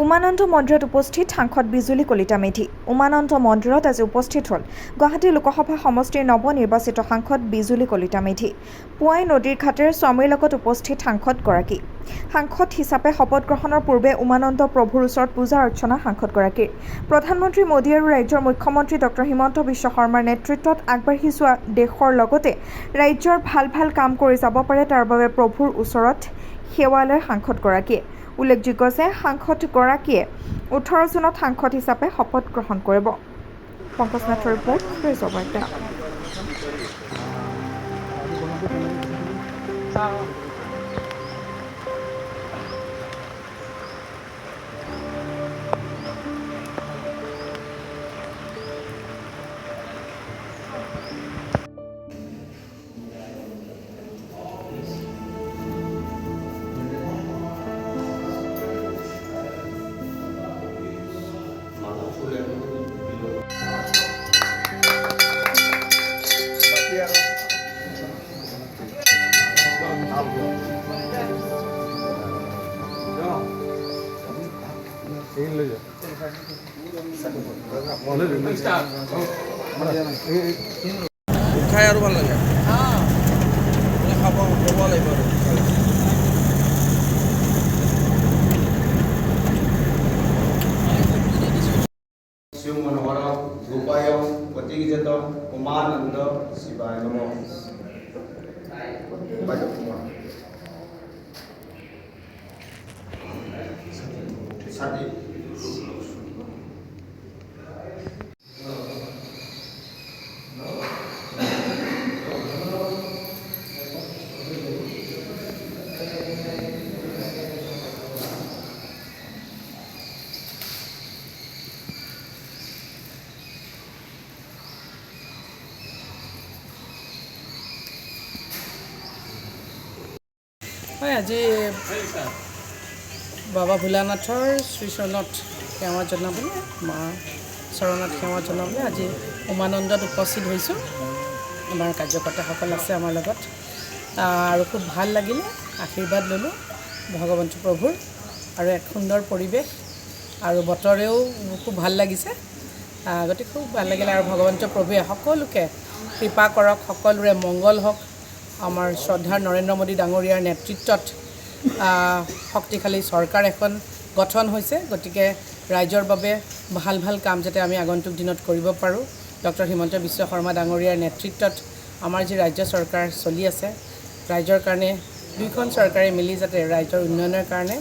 উমানন্দ মন্দিৰত উপস্থিত সাংসদ বিজুলী কলিতা মেধি। উমানন্দ মন্দিৰত আজি উপস্থিত হ'ল গুৱাহাটী লোকসভা সমষ্টিৰ নৱনিৰ্বাচিত সাংসদ বিজুলী কলিতা মেধি। পুৱাই নদীৰ ঘাটেৰ স্বামীৰ লগত উপস্থিত সাংসদগৰাকী। সাংসদ হিচাপে শপত গ্ৰহণৰ পূৰ্বে উমানন্দ প্ৰভুৰ ওচৰত পূজা অৰ্চনা সাংসদগৰাকীৰ। প্ৰধানমন্ত্ৰী মোদী আৰু ৰাজ্যৰ মুখ্যমন্ত্ৰী ডক্টৰ হিমন্ত বিশ্ব শৰ্মাৰ নেতৃত্বত আগবাঢ়ি যোৱা দেশৰ লগতে ৰাজ্যৰ ভাল কাম কৰি যাব পাৰে তাৰ বাবে প্ৰভুৰ ওচৰত সেৱা লয় সাংসদগৰাকীয়ে। উল্লেখযোগ্য যে সাংসদগৰাকীয়ে 18 জুনত সাংসদ হিচাপে শপত গ্ৰহণ কৰিব। পংকজ নাথৰ ৰিপৰ্ট, ৰাইজৰ বাৰ্তা। খাই আৰু ভাল লাগে খাব লাগিব আৰু शिव मनोहरम रूपायम पतिगजतम उमानंद शिवाय नमो। साथी হয়, আজি বাবা ভোলানাথৰ শ্ৰীচৰণত সেৱা জনাবলৈ, মা চৰণত সেৱা জনাবলৈ আজি উমানন্দত উপস্থিত হৈছোঁ। আমাৰ কাৰ্যকৰ্তাসকল আছে আমাৰ লগত আৰু খুব ভাল লাগিলে, আশীৰ্বাদ ল'লোঁ ভগৱন্ত প্ৰভুৰ আৰু এক সুন্দৰ পৰিৱেশ আৰু বতৰেও খুব ভাল লাগিছে। গতিকে খুব ভাল লাগিলে আৰু ভগৱন্ত প্ৰভুৱে সকলোকে কৃপা কৰক, সকলোৰে মংগল হওক। আমাৰ শ্ৰদ্ধাৰ নৰেন্দ্ৰ মোদী ডাঙৰীয়াৰ নেতৃত্বত শক্তিশালী চৰকাৰ এখন গঠন হৈছে। গতিকে ৰাইজৰ বাবে ভাল কাম যাতে আমি আগন্তুক দিনত কৰিব পাৰোঁ। ডক্টৰ হিমন্ত বিশ্ব শৰ্মা ডাঙৰীয়াৰ নেতৃত্বত আমাৰ যি ৰাজ্য চৰকাৰ চলি আছে, ৰাইজৰ কাৰণে দুইখন চৰকাৰে মিলি যাতে ৰাইজৰ উন্নয়নৰ কাৰণে,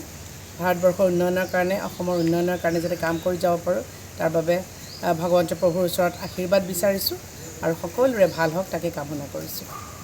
ভাৰতবৰ্ষৰ উন্নয়নৰ কাৰণে, অসমৰ উন্নয়নৰ কাৰণে যাতে কাম কৰি যাব পাৰোঁ, তাৰ বাবে ভগৱন্ত প্ৰভুৰ ওচৰত আশীৰ্বাদ বিচাৰিছোঁ আৰু সকলোৰে ভাল হওক তাকে কামনা কৰিছোঁ।